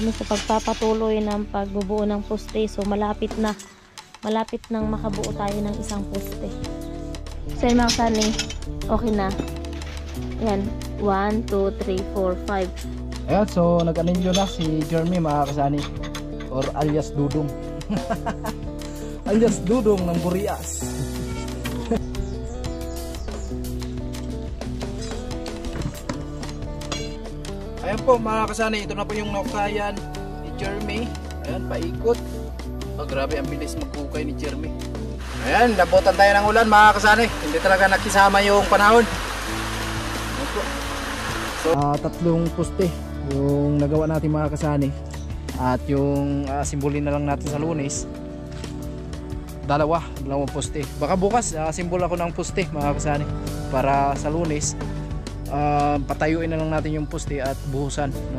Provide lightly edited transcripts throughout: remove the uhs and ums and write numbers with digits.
kami sa pagpapatuloy ng pagbubuo ng poste. So malapit nang makabuo tayo ng isang poste. So yun mga kasani, okay na. Ayan, 1, 2, 3, 4, 5. Ayan, so nag-anilyo na si Jeremy mga kasani, or alias Dudong. Alias Dudong ng Burias. Ayan po mga kasani, ito na po yung naukayan ni Jeremy. Ayan, paikot. Oh, grabe ang bilis magkukay ni Jeremy. Ayan, nabutan tayo ng ulan mga kasani. Hindi talaga nakisama yung panahon. So, tatlong poste yung nagawa natin mga kasani. At yung simbolin na lang natin sa Lunes, dalawang poste. Baka bukas simbol ako ng poste mga kasani, para sa Lunes patayuin na lang natin yung poste at buhusan, no?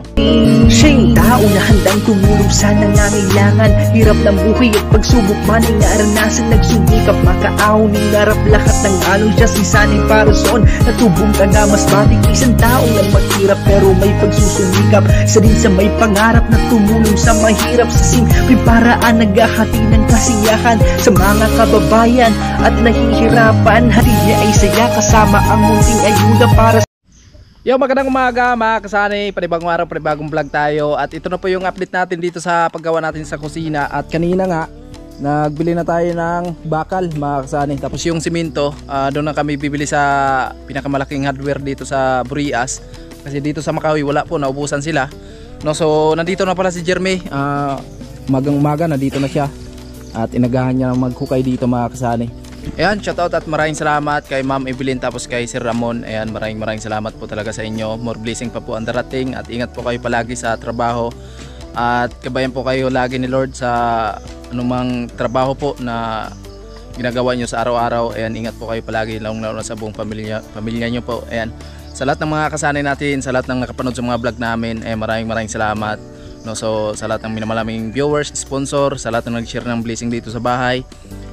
Siya yung tao na handang tumulong sa nangangailangan. Hirap ng buhay at pagsubok man ay naranasan. Nagsumikap makaahon ng narap lahat ng alon. Siya si sanay para soon natubong ka na mas matig. Isang tao na maghirap pero may pagsusumikap. Isa din sa may pangarap na tumulong sa mahirap. Sa simpleng paraan naghahati ng kasiyahan sa mga kababayan at nahihirapan. Hati niya ay saya kasama ang munting ayuda para sa Yo, magandang umaga mga kasani, panibagong araw, panibagong vlog tayo. At ito na po yung update natin dito sa paggawa natin sa kusina. At kanina nga, nagbili na tayo ng bakal mga kasani. Tapos yung simento, doon na kami bibili sa pinakamalaking hardware dito sa Burias. Kasi dito sa Makawi wala po, naubusan sila, no? So nandito na pala si Jeremy, magang umaga nandito na siya. At inagahan niya maghukay dito mga kasani. Ayan, shoutout at maraming salamat kay Ma'am Evelyn tapos kay Sir Ramon. Ayan, maraming salamat po talaga sa inyo. More blessing pa po ang darating at ingat po kayo palagi sa trabaho. At kabayan po kayo lagi ni Lord sa anumang trabaho po na ginagawa nyo sa araw-araw. Ayan, ingat po kayo palagi, lalong-lalo na sa buong pamilya nyo po. Ayan, sa lahat ng mga kasanay natin, sa lahat ng nakapanood sa mga vlog namin, maraming salamat. No, so sa lahat ng minamalaming viewers, sponsor, sa lahat ng nag-share ng blessing dito sa bahay.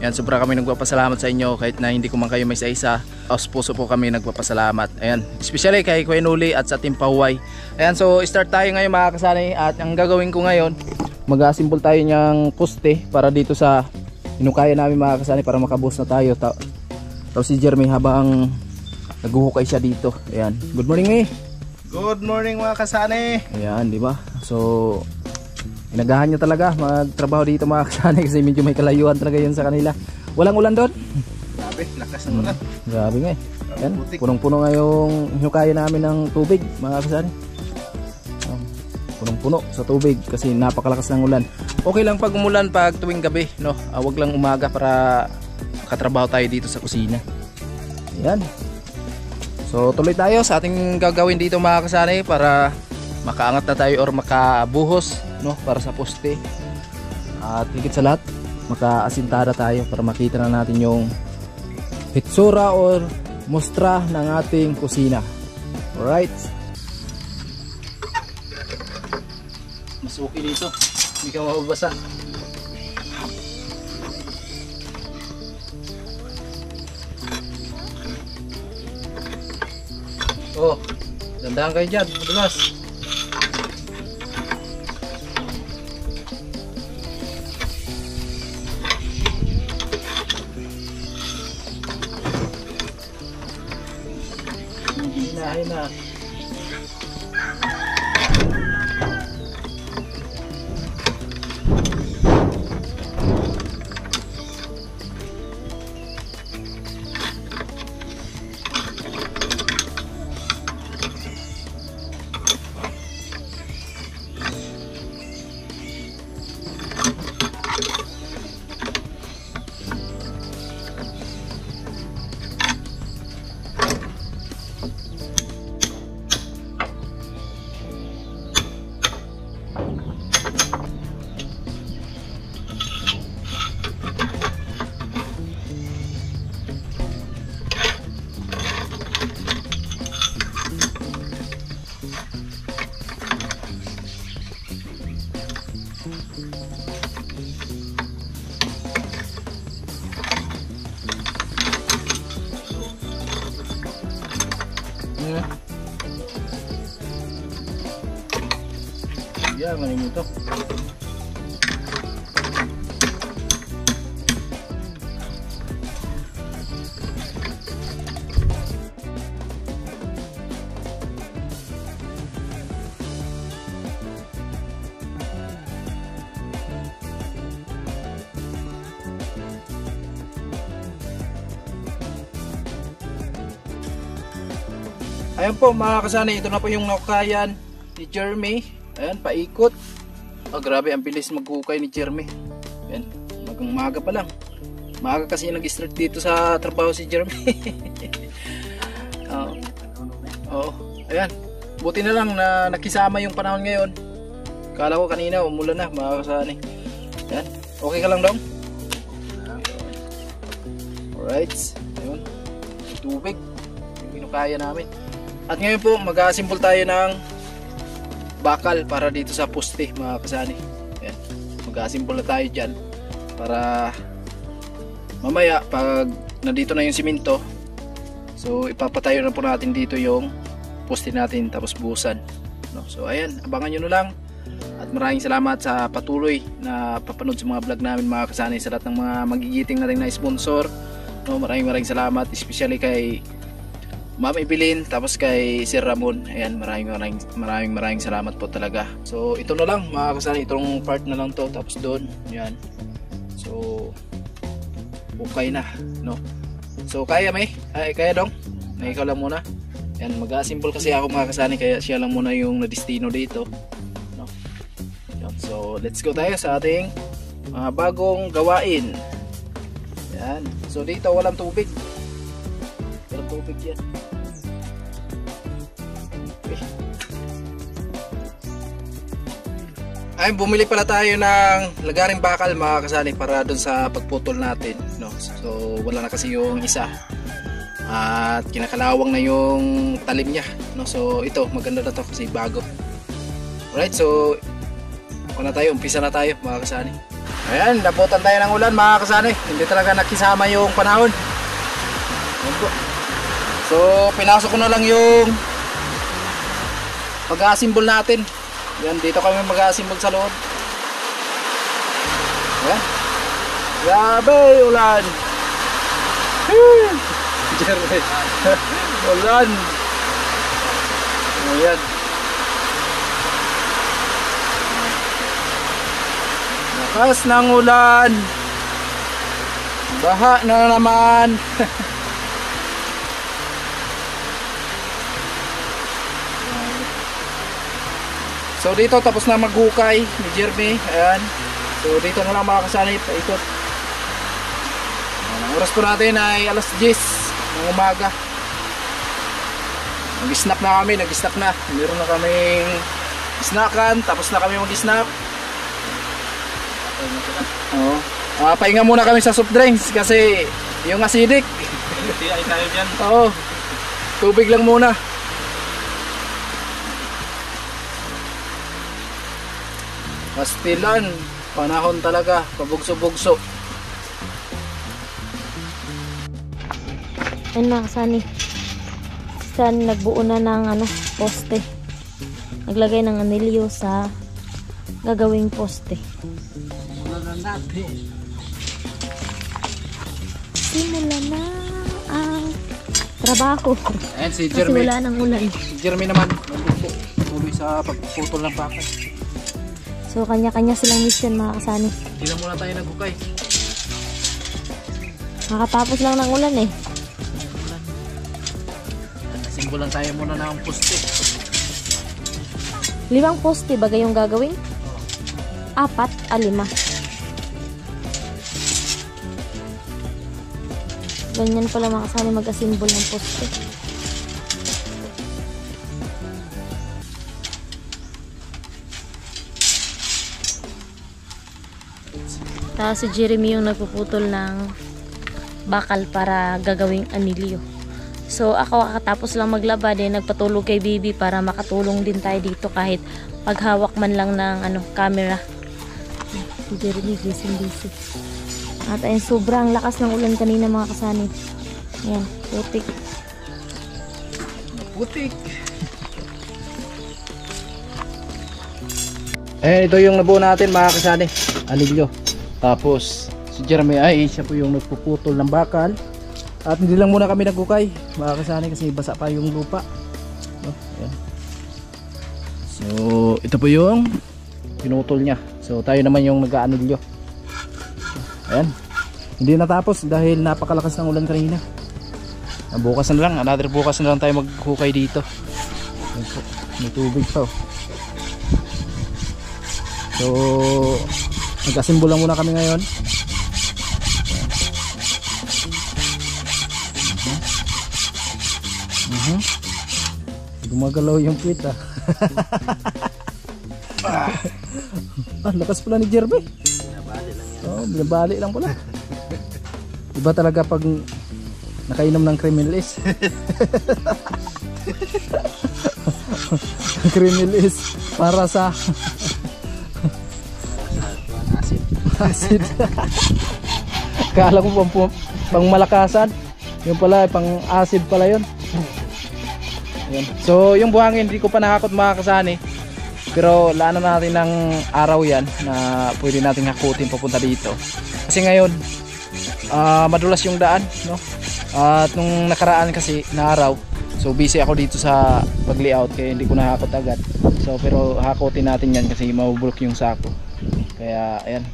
Ayan, sobra kami nagpapasalamat sa inyo kahit na hindi ko man kayo may isa-isa. Puso po kami nagpapasalamat. Ayan, especially kay Kuya Nuli at sa Team Pahuway. Ayan, so start tayo ngayon mga kasani. At ang gagawin ko ngayon, mag-assemble tayo niyang poste para dito sa hinukaya namin mga kasani para makabus na tayo. Tapos si Jeremy habang naghuhukay siya dito. Ayan, good morning eh. Good morning mga kasani. Ayan, di ba? So inagahan niya talaga magtrabaho dito mga kasani kasi medyo may kalayuan talaga yun sa kanila. Walang ulan doon? Grabe, lakas ng ulan. Grabe nga eh. Ayan, punong-puno nga yung hinukaya namin ng tubig mga kasani. Punong-puno sa tubig kasi napakalakas ng ulan. Okay lang pag umulan pag tuwing gabi, no? Wag lang umaga para makatrabaho tayo dito sa kusina. Ayan. So tuloy tayo sa ating gagawin dito mga kasani para makaangat na tayo or makabuhos, no, para sa poste. At higit sa lahat, makaasintada tayo para makita na natin yung hitsura or mustra ng ating kusina. Alright. Mas okay dito, hindi ka mababasa. Oh, dandahan kayo dyan, madulas. Hina. Kailangan nyo ito. Ayan po mga kasani, ito na po yung naukayan ni Jeremy. Ayan, paikot. Oh, grabe, ang bilis maghukay ni Jeremy. Ayan, magang maaga pa lang. Maaga kasi nag-start dito sa trabaho si Jeremy. Oh, ayan. Buti na lang na nakisama yung panahon ngayon. Kala ko kanina umulan na mga kasani. Ayan, okay ka lang dong? Alright, ayun. Tubig. Yung pinukaya namin. At ngayon po mag-assemble tayo ng bakal para dito sa poste mga kasani. Ayan. Mag-assemble na tayo dyan para mamaya pag nandito na yung simento, so ipapatayo na po natin dito yung poste natin tapos buhusan. No? So ayan, abangan nyo na lang. At maraming salamat sa patuloy na papanood sa mga vlog namin mga kasani, sa lahat ng mga magigiting natin na sponsor. No? Maraming salamat, especially kay Ma'am Evelyn, tapos kay Sir Ramon. Ayan, maraming salamat po talaga. So ito na lang mga kasani, itong part na lang to, tapos doon, ayan. So okay na, no? So kaya kaya dong? Na ikaw lang muna. Ayan, mag-assemble kasi ako mga kasani, kaya siya lang muna yung nadestino dito, no? Ayan, so let's go tayo sa ating mga bagong gawain. Ayan, so dito walang tubig. Walang tubig yan. Ay, bumili pala tayo ng lagaring bakal mga kasani para doon sa pagputol natin, no? So wala na kasi yung isa at kinakalawang na yung talim niya, no? So ito maganda na to kasi bago. Alright, so umpisa na tayo mga kasani. Ayan, nabutan tayo ng ulan mga kasani, hindi talaga nakisama yung panahon. So pinasok ko na lang yung pag-assemble natin. Yan, dito kami mag-assemble sa loob. Ayan. Grabe, ulan. Ulan. Ayan. Lakas ng ulan. Baha na naman. So dito tapos na maghukay ni Jeremy. Ayan. So dito na lang mga kasani, paikot. Ang oras po natin ay alas 10 ng umaga. Nag-snack na kami, nag-snack na. Meron na kaming snackan, tapos na kami mag-snack. Pahinga muna kami sa soft drinks kasi yung acidic. Ay tayo dyan. Oo. Tubig lang muna. Pastilan, panahon talaga, pabugso-bugso. Ayun mga kasani, nagbuo na ng poste. Naglagay ng anilyo sa gagawing poste. Simula na ang trabaho. Ayan si Kasi Jeremy. wala nang ulan. Si Jeremy naman, nandito, tuloy sa pagputol ng bakal. So kanya-kanya silang mission mga kasani. Hindi na muna tayo naghukay. Makatapos lang ng ulan eh. Simbolan tayo muna ng poste. 5 poste bagay yung gagawin? 4 a 5. Ganyan pala mga kasani mag-assemble ng poste. Tapos si Jeremy yung nagpuputol ng bakal para gagawing anilyo. So ako kakatapos lang maglaba din, nagpatulog kay Bibi para makatulong din tayo dito kahit paghawak man lang ng camera. Si Jeremy busy. At ayun, sobrang lakas ng ulan kanina mga kasani. Ayan, putik. Putik. Ito yung nabuo natin mga kasani, anilyo. Tapos si Jeremy ay siya po yung nagpuputol ng bakal. At hindi lang muna kami nagkukay mga kasani kasi basa pa yung lupa. Ayan. So ito po yung pinutol niya. So tayo naman yung nag-aanilyo. Ayan. Hindi natapos dahil napakalakas ng ulan kanina. Bukas na lang, another bukas na lang tayo maghukay dito. Ayan po, may tubig pa. So nag-asimbol lang muna kami ngayon. Gumagalaw yung puwit ah. Lakas pala ni Jerby. Binabali lang yan. Oh, binabali lang pala. Iba talaga pag nakainom ng Cremilis. Cremilis para sa acid. Kala ko pang malakasan. Yung pala pang acid pala yun. Ayan. So yung buhangin hindi ko pa nakakot mga kasani. Pero laanan natin ng araw yan na pwede natin hakutin papunta dito. Kasi ngayon madulas yung daan, no? At nung nakaraan kasi na araw, so busy ako dito sa pag-layout kaya hindi ko nahakot agad. So pero hakutin natin yan kasi mabubulok yung sako. Kaya ayan,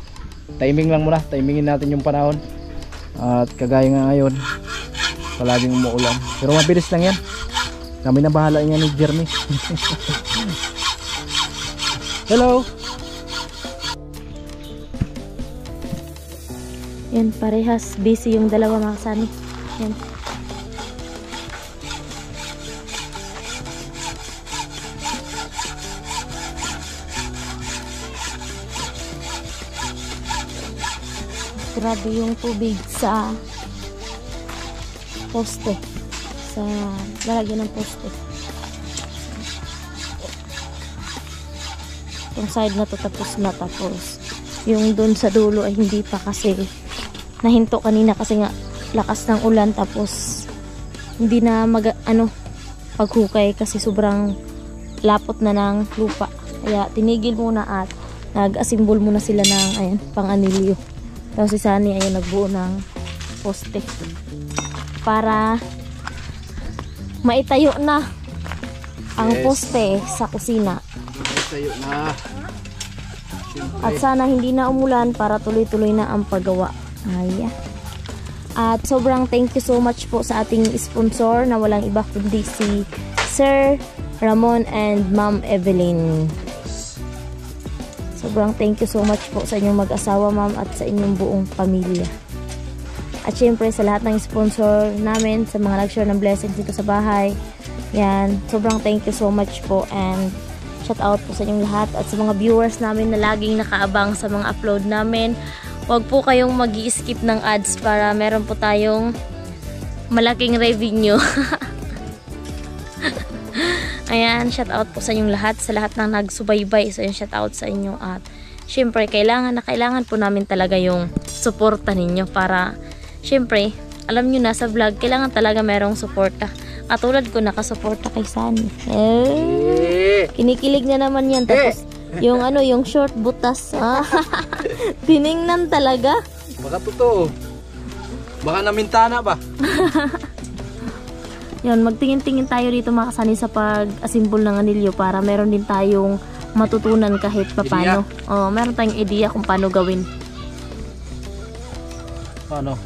timing lang muna, timingin natin yung panahon. At kagaya nga ngayon palaging umuulan, pero mabilis lang yan. Kami na bahala nga ni Jeremy. Hello. Yan, parehas busy yung dalawa mga kasani. Yan. Grabe yung tubig sa poste, sa lalagyan ng poste. Itong side na to tapos na, tapos yung dun sa dulo ay hindi pa kasi nahinto kanina kasi nga lakas ng ulan, tapos hindi na paghukay kasi sobrang lapot na ng lupa, kaya tinigil muna at nag-asimbol muna sila ng ayan, pang-anilyo. Tapos si Sunny ayun nagbuo ng poste para maitayo na ang poste sa kusina. Maitayo na. At sana hindi na umulan para tuloy-tuloy na ang paggawa. Ayan. At sobrang thank you so much po sa ating sponsor na walang iba kundi si Sir Ramon and Ma'am Evelyn. Sobrang thank you so much po sa inyong mag-asawa, ma'am, at sa inyong buong pamilya. At syempre sa lahat ng sponsor namin, sa mga nag-share ng blessings dito sa bahay. Yan, sobrang thank you so much po, and shout out po sa inyong lahat at sa mga viewers namin na laging nakaabang sa mga upload namin. Huwag po kayong mag-i-skip ng ads para meron po tayong malaking revenue. Ayan, shout out po sa inyong lahat, sa lahat ng nagsubaybay. So yun, shout out sa inyo. At syempre, kailangan po namin talaga yung suporta ninyo para, syempre, alam nyo na sa vlog, kailangan talaga merong suporta. Katulad ko, nakasuporta kay Sunny. Kinikilig na naman yan. Tapos, yung short butas. Tiningnan talaga. Baka totoo. Baka namintana ba? Yun, magtingin-tingin tayo dito mga kasani sa pag-asimbol ng anilyo para meron din tayong matutunan kahit papano. Oh, meron tayong idea kung paano gawin. Paano?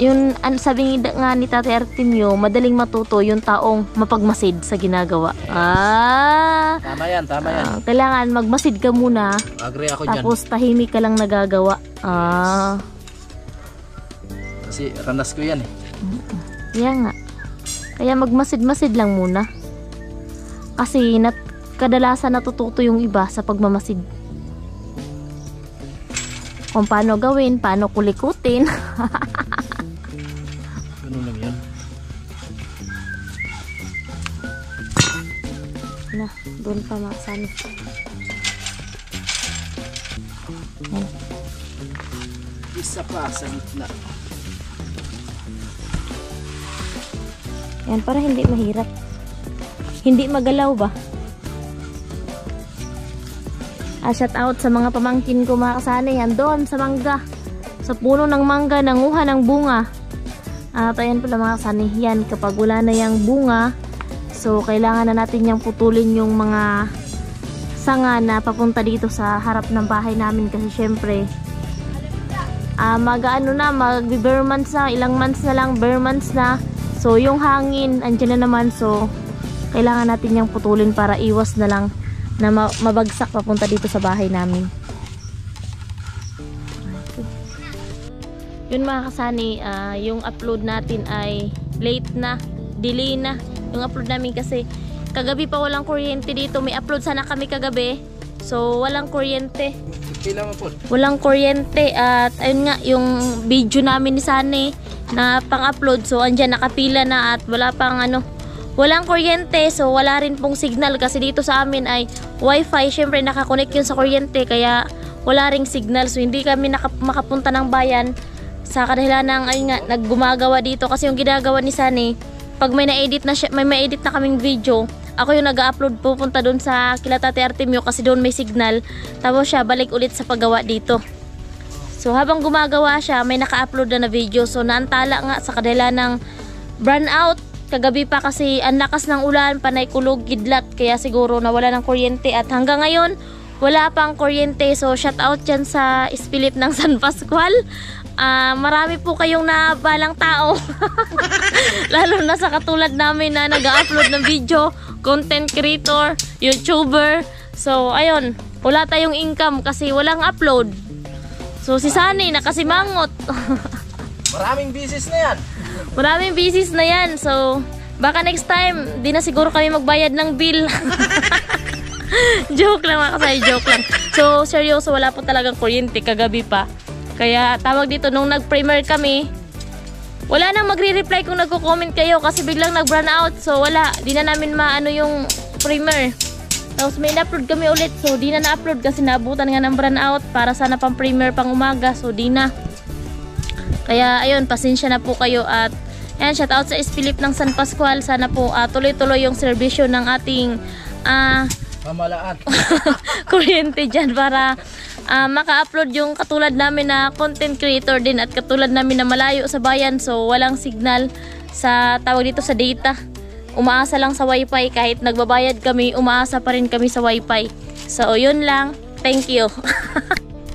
Yun, sabi nga ni Tate Artemio, madaling matuto yung taong mapagmasid sa ginagawa. Tama yan, tama yan. Kailangan magmasid ka muna. Agree ako dyan. Tapos tahimik ka lang nagagawa. Kasi ranas ko yan eh. Yan nga. Kaya magmasid-masid lang muna. Kasi kadalasan natututo yung iba sa pagmamasid. Kung paano gawin, paano kulikutin. Ganun lang yan. Na, doon pa mga Sunny. Yan. Isa pa sa gitna. Yan, para hindi mahirap. Hindi magalaw ba? Shout out sa mga pamangkin ko mga kasani. Andun sa mangga. Sa puno ng mangga, nanguha ng bunga. At ayan pala mga kasani. Yan, kapag wala na yung bunga, so kailangan na natin yung putulin yung mga sanga na papunta dito sa harap ng bahay namin. Kasi syempre, mag-bare months na, ilang months na lang, bare months na. So yung hangin, andyan na naman. So kailangan natin yung putulin para iwas na lang na mabagsak papunta dito sa bahay namin. Yun mga kasani, yung upload natin ay late na, delay na yung upload namin kasi kagabi pa walang kuryente dito. May upload sana kami kagabi, so walang kuryente. Walang kuryente at ayun nga yung video namin ni Sunny na pang-upload, so andyan nakapila na at wala pang walang kuryente, so wala rin pong signal kasi dito sa amin ay wifi, syempre nakakonect yun sa kuryente kaya wala ring signal, so hindi kami makapunta ng bayan sa kadahilan ng naggumagawa dito kasi yung ginagawa ni Sunny, pag may na-edit na siya, may ma-edit na kaming video, ako yung nag-upload pupunta doon sa kila Tate Artemio kasi doon may signal, tapos siya balik ulit sa paggawa dito. So habang gumagawa siya, may naka-upload na video, so naantala nga sa kadahilan ng brownout. Kagabi pa kasi ang lakas ng ulan, panay kulog, gidlat, kaya siguro nawala ng kuryente at hanggang ngayon wala pang kuryente. So shout out dyan sa Ispilip ng San Pascual. Marami po kayong nabalang tao lalo na sa katulad namin na nag-upload ng video, content creator, YouTuber. So ayun, wala tayong income kasi walang upload. So si Sunny nakasimangot. Maraming business na yan. Maraming business na yan. So baka next time di na siguro kami magbayad ng bill. Joke lang mga kasay, joke lang. So seryoso, wala po talagang kuryente kagabi pa. Kaya tawag dito, nung nag-premiere kami, wala nang magre-reply kung nagko-comment kayo kasi biglang nag-brown out. So wala, di na namin maano yung premiere. Tapos may na-upload kami ulit, so di na na-upload kasi naabutan nga ng brown out para sana pang premiere pang umaga. So di na. Kaya ayun, pasensya na po kayo at ayan, shout out sa Ispilip ng San Pascual. Sana po tuloy-tuloy yung serbisyo ng ating pamalaan. kuryente dyan para maka-upload yung katulad namin na content creator din at katulad namin na malayo sa bayan, so walang signal sa tawag dito sa data. Umaasa lang sa wifi, kahit nagbabayad kami, umaasa pa rin kami sa wifi. So yun lang, thank you.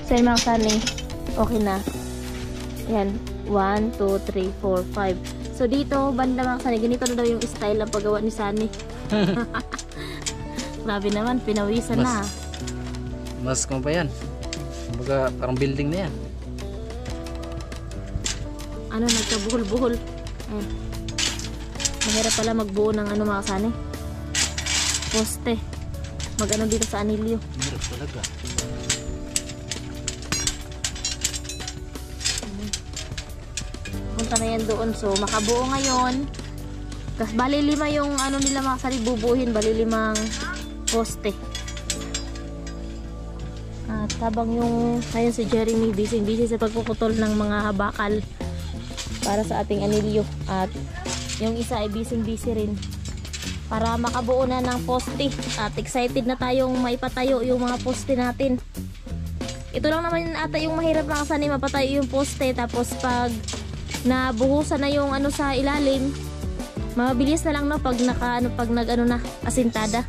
So yun mga Sunny, okay na. Yan, 1, 2, 3, 4, 5. So dito, banda mga Sunny, ganito na daw yung style ng paggawa ni Sunny. Grabe naman, pinawisan na. Mas kung pa yan. Kumbaga, parang building na yan. Nagkabuhol-buhol. Mahirap pala magbuo ng mga Sunny. Poste. Mag dito sa anilyo. Mahirap talaga. Punta na yan doon. So, makabuo ngayon. Tapos, bali 5 yung nila mga Sunny bubuhin. Bali 5 poste. At habang ngayon si Jeremy busy sa pagpuputol ng mga bakal para sa ating anilyo. At yung isa ay busy rin para makabuo na ng poste. At excited na tayong maipatayo yung mga poste natin. Ito lang naman ata yung mahirap na Sunny, mapatayo yung poste. Tapos pag nabuhusan na yung sa ilalim, mabilis na lang pag na asintada.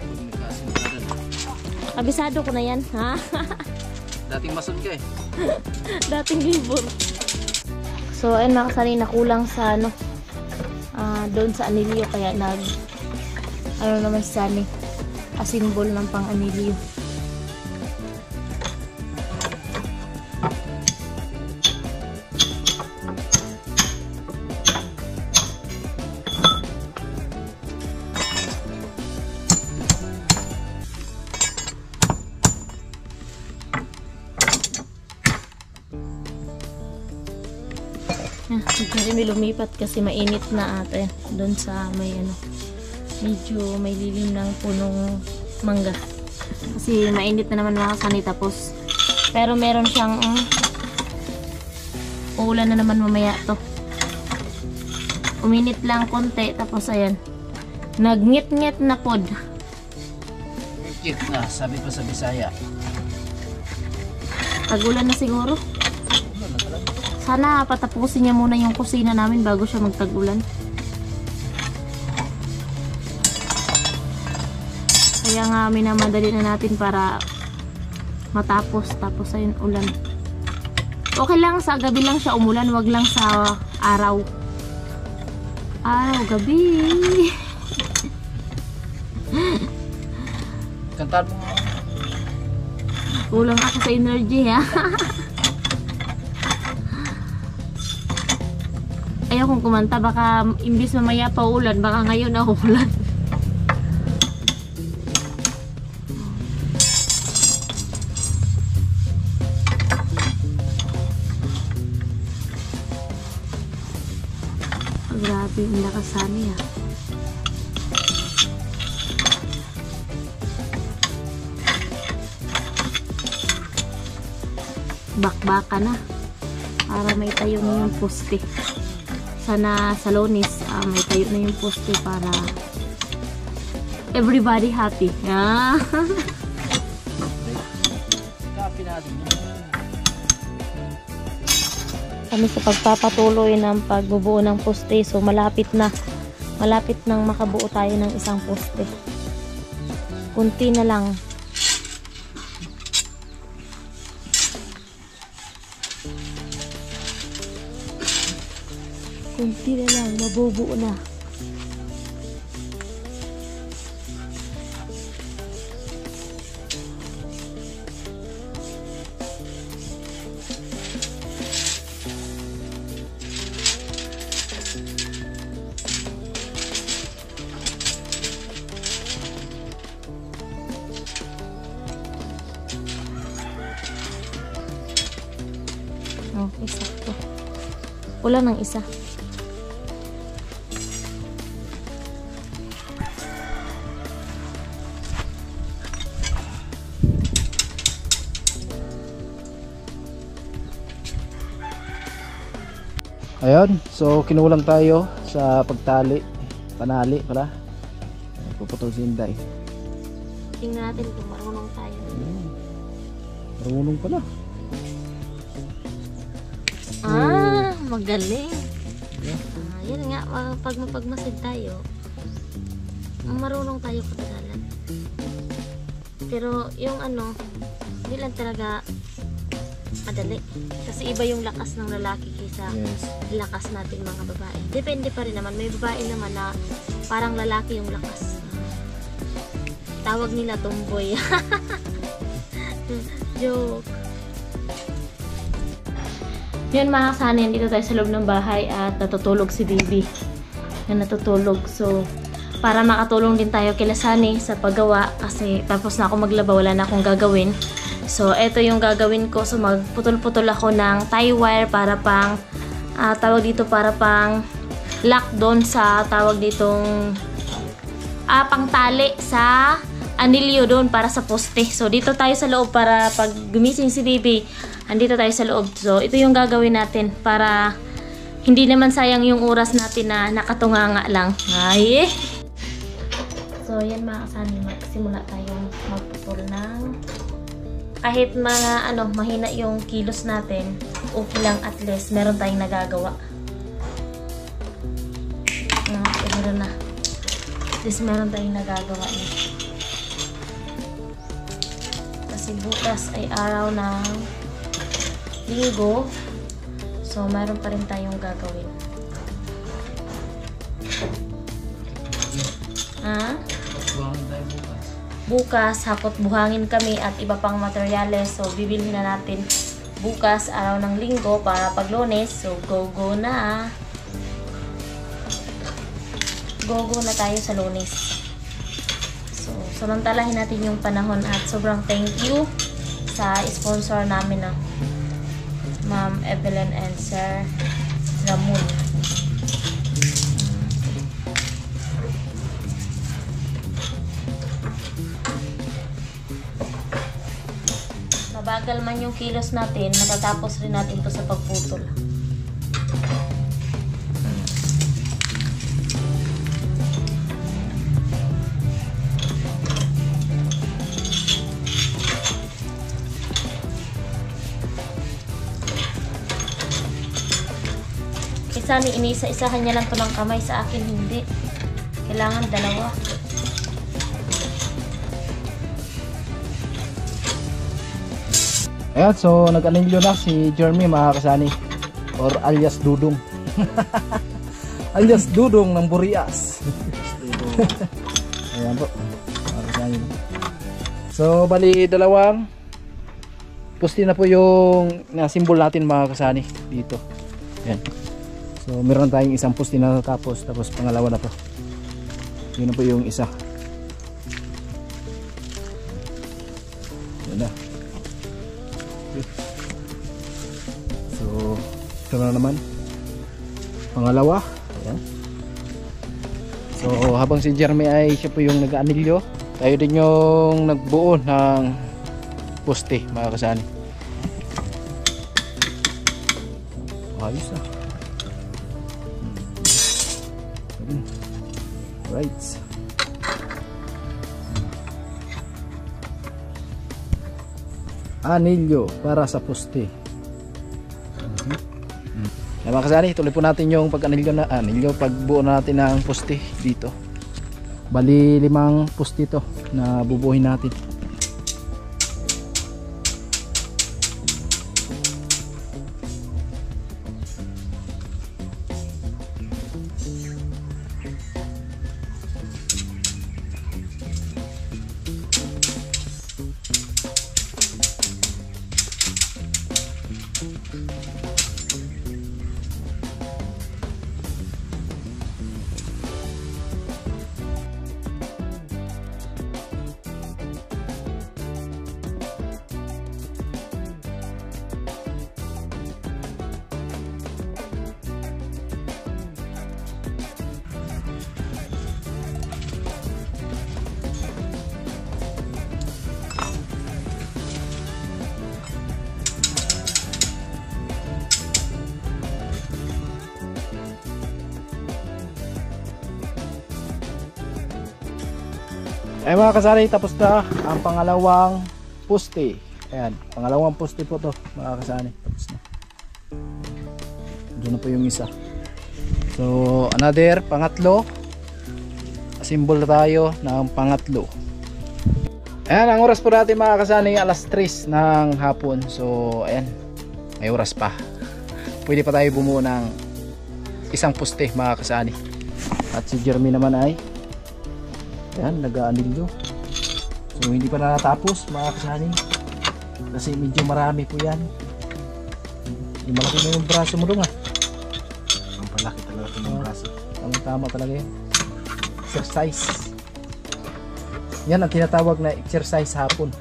Kabisado ko na yan, ha? Dating masod ka eh. Dating libur. So ayun mga Sunny, nakulang sa doon sa anilyo, kaya naman si Sunny, asimbol ng pang anilyo. May lumipat kasi mainit na ate doon sa medyo may lilim ng punong mangga kasi mainit na naman mga Sunny. Tapos pero meron siyang uulan na naman mamaya to. Uminit lang konti, tapos ayan, nagngit-ngit na pod. Ngit na, sabi pa sa Bisaya. Tagulan na siguro. Sana patapusin niya muna yung kusina namin bago siya magtagulan. Kaya nga minamadali na natin para matapos. Tapos ayun ulan. Okay lang sa gabi lang siya umulan, wag lang sa araw. Araw, gabi. Kantaan mo. Kulang ako sa energy ha. Ayaw kong kumanta, baka imbis mamaya pa ulan, baka ngayon na ulan. Grabe, ang lakas niya. Bakbaka na para may tayo na yung poste. Sana sa Lunes may tayo na yung poste para everybody happy. Kami sa pagpapatuloy ng pagbubuo ng poste, so malapit nang makabuo tayo ng isang poste. Kunti na lang. Kunti na lang, mabubuo na. Okay, sakto. Wala ng isa. Ayun, so kinulang tayo sa pagtali, panali pala. Puputol si Inday. Tingnan natin kung marunong tayo. Marunong pala. Magaling. Yan nga, pag mapagmasid tayo, marunong tayo katagalan. Pero yung hindi lang talaga madali. Kasi iba yung lakas ng lalaki kaysa lakas natin mga babae. Depende pa rin naman. May babae naman na parang lalaki yung lakas. Tawag nila tomboy. Joke. Yun mga kasanin, dito tayo sa loob ng bahay at natutulog si baby. Natutulog. So, para makatulong din tayo kila Sunny sa paggawa kasi tapos na ako maglaba, wala na akong gagawin. So, ito yung gagawin ko. So, magputol-putol ako ng tie wire para pang tawag dito para pang lock doon sa tawag ditong pang tali sa anilyo doon para sa poste. So, dito tayo sa loob para pag gumising si baby, andito tayo sa loob. So, ito yung gagawin natin para hindi naman sayang yung oras natin na nakatunganga lang. Ay! So, yan mga kasani, magsimula tayong magputol ng kahit mga mahina yung kilos natin, okay lang at least meron tayong nagagawa. Meron na. At least meron tayong nagagawa niya. Kasi bukas ay araw ng Linggo. So, meron pa rin tayong gagawin. Bukas, hakot buhangin kami at iba pang materyales. So, bibilhin na natin bukas, araw ng Linggo, para pag Lunes. So, go na. Go na tayo sa Lunes. So, samantalahin natin yung panahon at sobrang thank you sa sponsor namin na Ma'am Evelyn and Sir Ramon. Mabagal man yung kilos natin, matatapos rin natin ito sa pagputol. isa ni inisa-isahan niya lang to ng kamay, sa akin hindi. Kailangan dalawa. Ayan, so nag-anilyo na si Jeremy mga kasani, or alias Dudong. Alias Dudong ng Burias. Ayan po mga kasani. So bali dalawang poste na po yung na-symbol natin mga kasani dito. Ayan. So meron tayong isang poste na natapos, tapos pangalawa na to. Yun na po yung isa. Yan na. So ito na naman pangalawa. Ayan. So habang si Jeremy ay siya po yung nag-aanilyo, tayo din yung nagbuo ng poste mga kasani. Ayos na. Right. Anilyo para sa poste. Mga kasani, tuloy po natin yung pagbuo natin ng poste dito. Bali 5 poste ito na bubuhin natin. Ay mga kasari, tapos na ang pangalawang poste. Ayan, pangalawang poste po to mga kasari. Tapos na. Doon na po yung isa. So another, pangatlo. Symbol tayo ng pangatlo. Ayan, ang oras po natin mga kasari, alas 3 ng hapon. So ayan, may oras pa. Pwede pa tayo bumuo ng isang poste mga kasari. At si Jeremy naman ay ayan, nag-aanilyo. So hindi pa natapos mga kasani, kasi medyo marami po yan. Yung malaki na yung braso mo doon ah. Ang palaki talaga yung braso. Tama talaga yan. Exercise. Yan ang tinatawag na exercise hapon.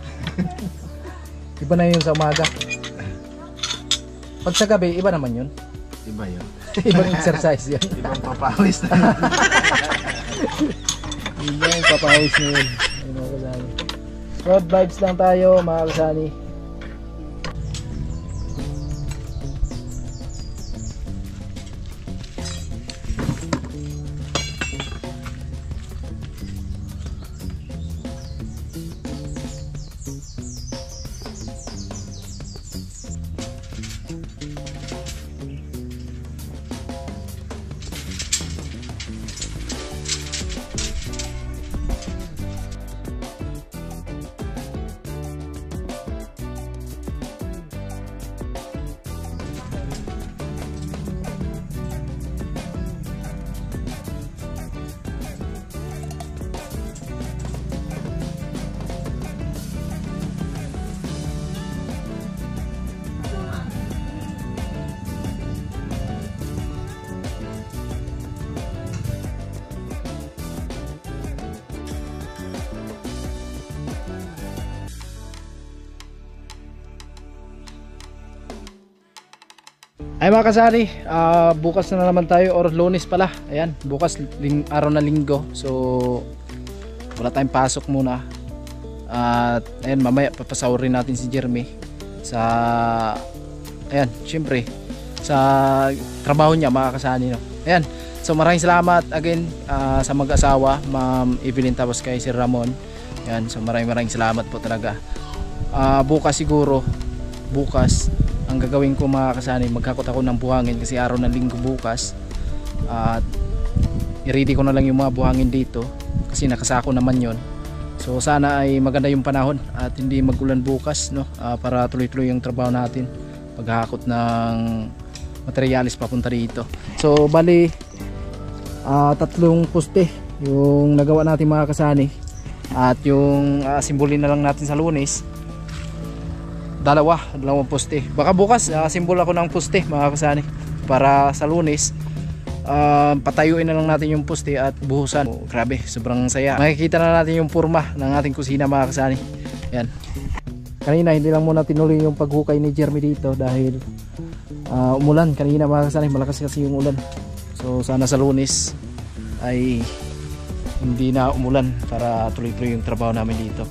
Iba na yun sa umaga. Pag sa gabi, iba naman yun. Iba yun. Ibang exercise yan. Ibang papawis na. Hindi yung papahawis nyo yun. Ayun mga kasani. Road vibes lang tayo mga kasani. Ay mga kasari, bukas na naman tayo, or Lunes pala. Ayan, bukas araw na linggo. So wala tayong pasok muna. At ayan, mamaya papasawarin natin si Jeremy sa ayan, syempre sa trabaho niya mga kasani, no? Ayan, so maraming salamat again sa mag-asawa, Ma'am Evelyn, tapos kay Sir Ramon. Ayan, so maraming salamat po talaga. Bukas siguro, bukas ang gagawin ko mga kasani, maghakot ako ng buhangin kasi araw ng linggo bukas, at i-ready ko na lang yung mga buhangin dito kasi nakasako naman yon. So sana ay maganda yung panahon at hindi magulan bukas, no, para tuloy-tuloy yung trabaho natin paghakot ng materialis papunta dito. So bali 3 poste yung nagawa natin mga kasani, at yung simbolin na lang natin sa Lunes dalawang poste. Baka bukas simbol ako ng poste mga kasani para sa Lunes patayuin na lang natin yung poste at buhusan. Grabe, sobrang saya. Makikita na natin yung forma ng ating kusina mga kasani. Yan. Kanina hindi lang muna tinuloy yung paghukay ni Jeremy dito dahil umulan kanina mga kasani, malakas kasi yung ulan. So sana sa Lunes ay hindi na umulan para tuloy-tuloy yung trabaho namin dito.